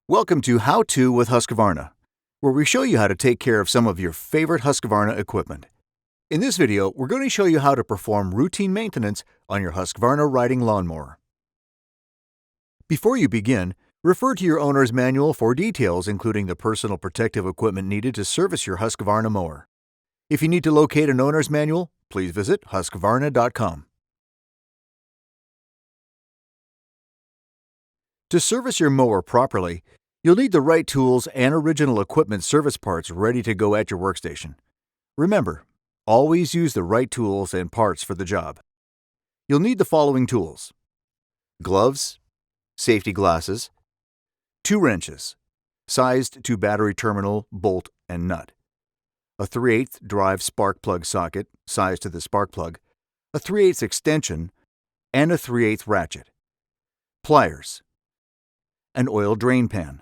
Welcome to How To with Husqvarna, where we show you how to take care of some of your favorite Husqvarna equipment. In this video, we're going to show you how to perform routine maintenance on your Husqvarna riding lawnmower. Before you begin, refer to your owner's manual for details including the personal protective equipment needed to service your Husqvarna mower. If you need to locate an owner's manual, please visit Husqvarna.com. To service your mower properly, you'll need the right tools and original equipment service parts ready to go at your workstation. Remember, always use the right tools and parts for the job. You'll need the following tools: gloves, safety glasses, 2 wrenches, sized to battery terminal, bolt, and nut, a 3/8 drive spark plug socket, sized to the spark plug, a 3/8 extension, and a 3/8 ratchet, pliers, an oil drain pan,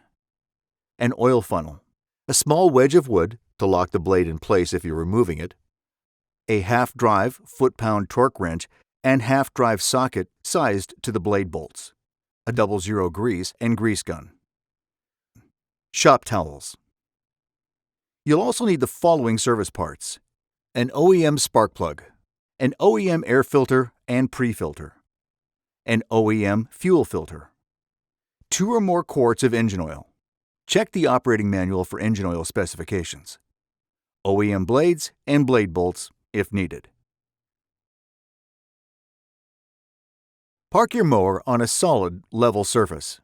an oil funnel, a small wedge of wood to lock the blade in place if you're removing it, a half-drive foot-pound torque wrench and half-drive socket sized to the blade bolts, a 00 grease and grease gun, shop towels. You'll also need the following service parts: an OEM spark plug, an OEM air filter and pre-filter, an OEM fuel filter, 2 or more quarts of engine oil. Check the operating manual for engine oil specifications, OEM blades and blade bolts if needed. Park your mower on a solid, level surface.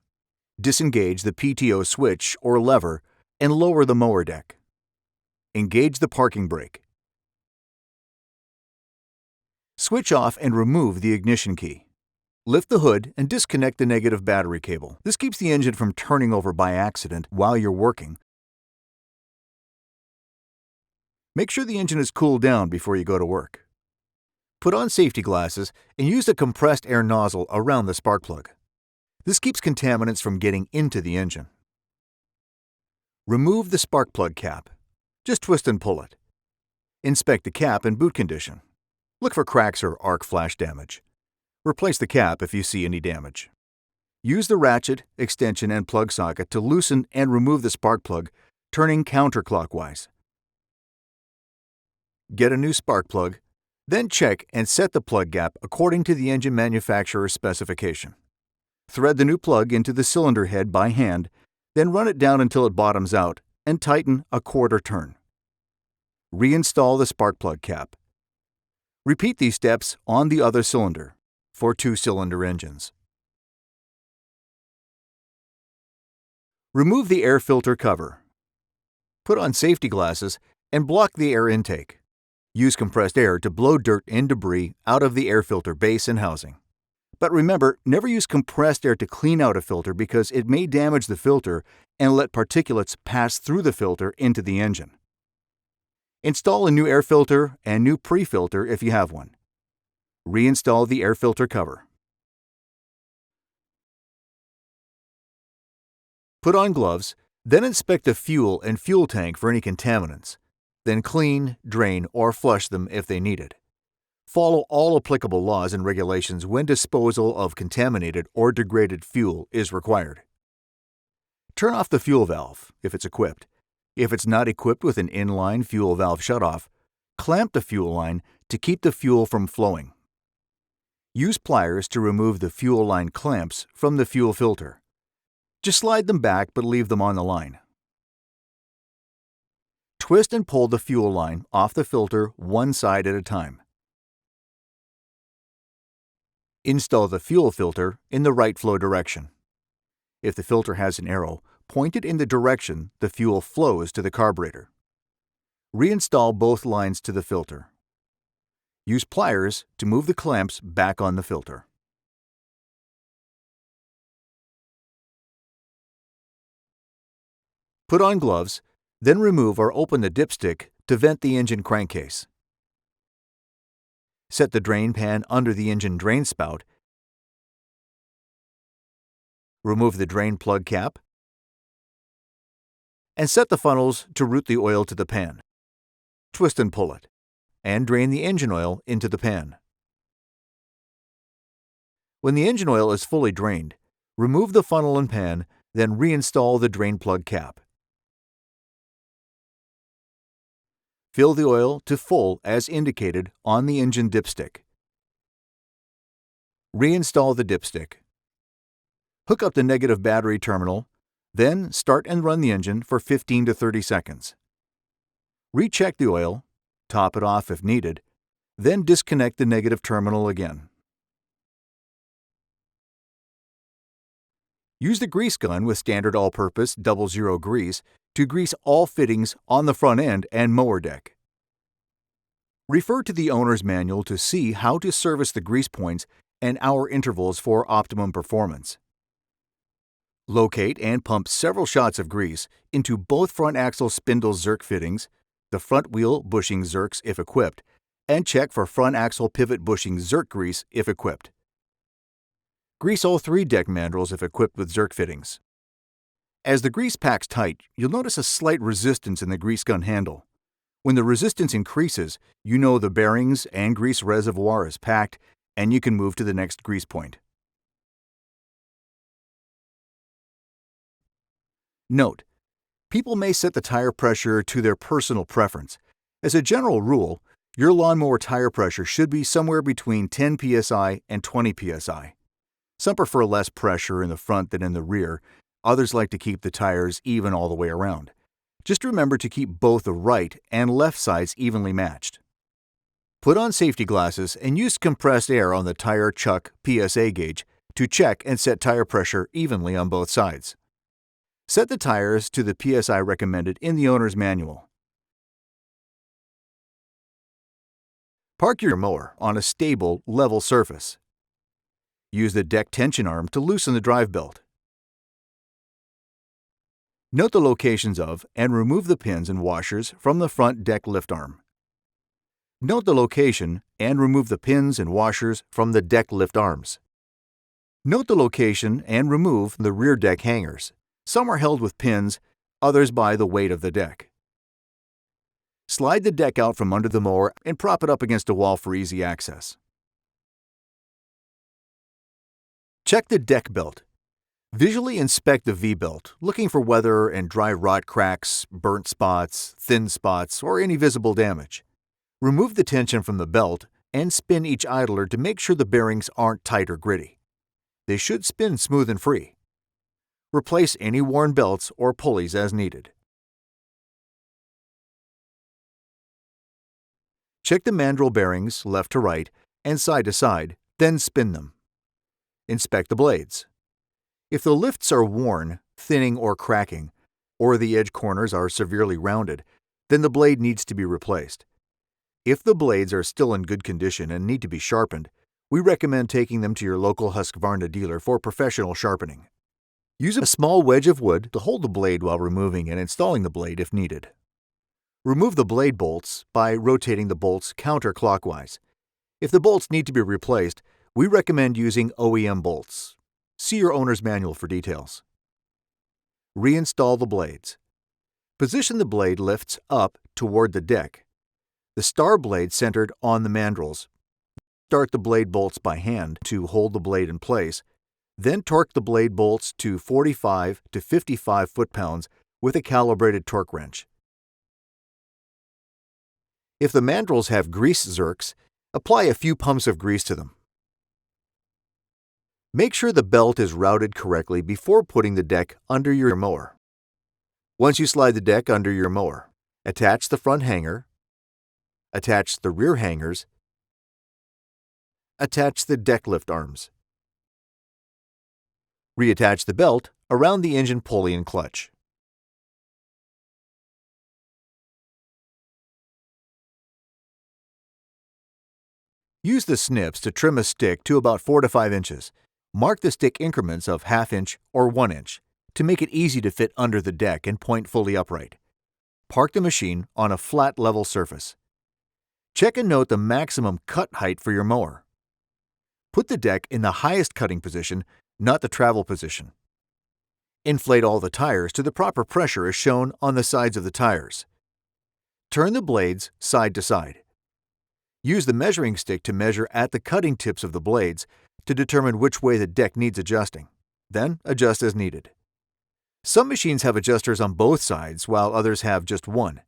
Disengage the PTO switch or lever and lower the mower deck. Engage the parking brake. Switch off and remove the ignition key. Lift the hood and disconnect the negative battery cable. This keeps the engine from turning over by accident while you're working. Make sure the engine is cooled down before you go to work. Put on safety glasses and use a compressed air nozzle around the spark plug. This keeps contaminants from getting into the engine. Remove the spark plug cap. Just twist and pull it. Inspect the cap in boot condition. Look for cracks or arc flash damage. Replace the cap if you see any damage. Use the ratchet, extension, and plug socket to loosen and remove the spark plug, turning counterclockwise. Get a new spark plug, then check and set the plug gap according to the engine manufacturer's specification. Thread the new plug into the cylinder head by hand, then run it down until it bottoms out and tighten a 1/4 turn. Reinstall the spark plug cap. Repeat these steps on the other cylinder for 2-cylinder engines. Remove the air filter cover. Put on safety glasses and block the air intake. Use compressed air to blow dirt and debris out of the air filter base and housing. But remember, never use compressed air to clean out a filter because it may damage the filter and let particulates pass through the filter into the engine. Install a new air filter and new pre-filter if you have one. Reinstall the air filter cover. Put on gloves, then inspect the fuel and fuel tank for any contaminants. Then clean, drain, or flush them if they need it. Follow all applicable laws and regulations when disposal of contaminated or degraded fuel is required. Turn off the fuel valve if it's equipped. If it's not equipped with an inline fuel valve shutoff, clamp the fuel line to keep the fuel from flowing. Use pliers to remove the fuel line clamps from the fuel filter. Just slide them back but leave them on the line. Twist and pull the fuel line off the filter one side at a time. Install the fuel filter in the right flow direction. If the filter has an arrow, point it in the direction the fuel flows to the carburetor. Reinstall both lines to the filter. Use pliers to move the clamps back on the filter. Put on gloves, then remove or open the dipstick to vent the engine crankcase. Set the drain pan under the engine drain spout. Remove the drain plug cap and set the funnels to route the oil to the pan. Twist and pull it, and drain the engine oil into the pan. When the engine oil is fully drained, remove the funnel and pan Then reinstall the drain plug cap. Fill the oil to full as indicated on the engine dipstick. Reinstall the dipstick. Hook up the negative battery terminal, then start and run the engine for 15 to 30 seconds. Recheck the oil, top it off if needed, then disconnect the negative terminal again. Use the grease gun with standard all-purpose 00 grease to grease all fittings on the front end and mower deck. Refer to the owner's manual to see how to service the grease points and hour intervals for optimum performance. Locate and pump several shots of grease into both front axle spindle zerk fittings, the front wheel bushing zerks if equipped, and check for front axle pivot bushing zerk grease if equipped. Grease all 3 deck mandrels if equipped with zerk fittings. As the grease packs tight, you'll notice a slight resistance in the grease gun handle. When the resistance increases, you know the bearings and grease reservoir is packed and you can move to the next grease point. Note: people may set the tire pressure to their personal preference. As a general rule, your lawnmower tire pressure should be somewhere between 10 psi and 20 psi. Some prefer less pressure in the front than in the rear. Others like to keep the tires even all the way around. Just remember to keep both the right and left sides evenly matched. Put on safety glasses and use compressed air on the tire chuck PSA gauge to check and set tire pressure evenly on both sides. Set the tires to the PSI recommended in the owner's manual. Park your mower on a stable, level surface. Use the deck tension arm to loosen the drive belt. Note the locations of and remove the pins and washers from the front deck lift arm. Note the location and remove the pins and washers from the deck lift arms. Note the location and remove the rear deck hangers. Some are held with pins, others by the weight of the deck. Slide the deck out from under the mower and prop it up against a wall for easy access. Check the deck belt. Visually inspect the V-belt, looking for weather and dry rot cracks, burnt spots, thin spots, or any visible damage. Remove the tension from the belt and spin each idler to make sure the bearings aren't tight or gritty. They should spin smooth and free. Replace any worn belts or pulleys as needed. Check the mandrel bearings left to right and side to side, then spin them. Inspect the blades. If the lifts are worn, thinning or cracking, or the edge corners are severely rounded, then the blade needs to be replaced. If the blades are still in good condition and need to be sharpened, we recommend taking them to your local Husqvarna dealer for professional sharpening. Use a small wedge of wood to hold the blade while removing and installing the blade if needed. Remove the blade bolts by rotating the bolts counterclockwise. If the bolts need to be replaced, we recommend using OEM bolts. See your owner's manual for details. Reinstall the blades. Position the blade lifts up toward the deck. The star blade centered on the mandrels. Start the blade bolts by hand to hold the blade in place, then torque the blade bolts to 45 to 55 foot-pounds with a calibrated torque wrench. If the mandrels have grease zerks, apply a few pumps of grease to them. Make sure the belt is routed correctly before putting the deck under your mower. Once you slide the deck under your mower, attach the front hanger, attach the rear hangers, attach the deck lift arms. Reattach the belt around the engine pulley and clutch. Use the snips to trim a stick to about 4 to 5 inches. Mark the stick increments of ½ inch or 1 inch to make it easy to fit under the deck and point fully upright. Park the machine on a flat level surface. Check and note the maximum cut height for your mower. Put the deck in the highest cutting position, not the travel position. Inflate all the tires to the proper pressure as shown on the sides of the tires. Turn the blades side to side. Use the measuring stick to measure at the cutting tips of the blades to determine which way the deck needs adjusting. Then adjust as needed. Some machines have adjusters on both sides, while others have just one.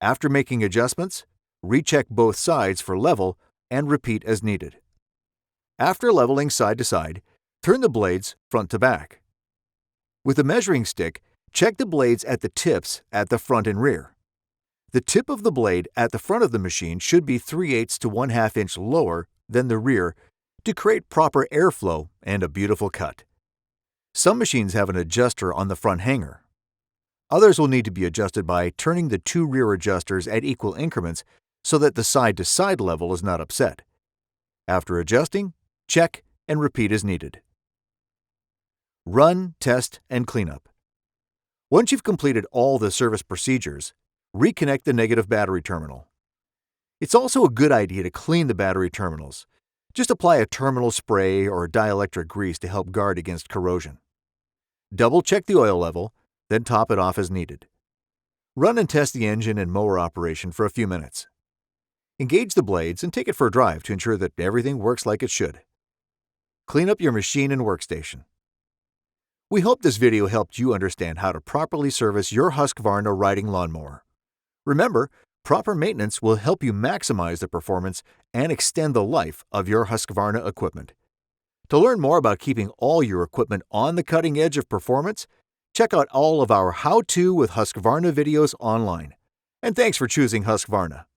After making adjustments, recheck both sides for level and repeat as needed. After leveling side to side, turn the blades front to back. With a measuring stick, check the blades at the tips at the front and rear. The tip of the blade at the front of the machine should be 3/8 to 1/2 inch lower than the rear to create proper airflow and a beautiful cut. Some machines have an adjuster on the front hanger. Others will need to be adjusted by turning the two rear adjusters at equal increments so that the side-to-side level is not upset. After adjusting, check and repeat as needed. Run, test, and clean up. Once you've completed all the service procedures, reconnect the negative battery terminal. It's also a good idea to clean the battery terminals. Just apply a terminal spray or dielectric grease to help guard against corrosion. Double-check the oil level, then top it off as needed. Run and test the engine and mower operation for a few minutes. Engage the blades and take it for a drive to ensure that everything works like it should. Clean up your machine and workstation. We hope this video helped you understand how to properly service your Husqvarna riding lawnmower. Remember, proper maintenance will help you maximize the performance and extend the life of your Husqvarna equipment. To learn more about keeping all your equipment on the cutting edge of performance, check out all of our How To with Husqvarna videos online. And thanks for choosing Husqvarna.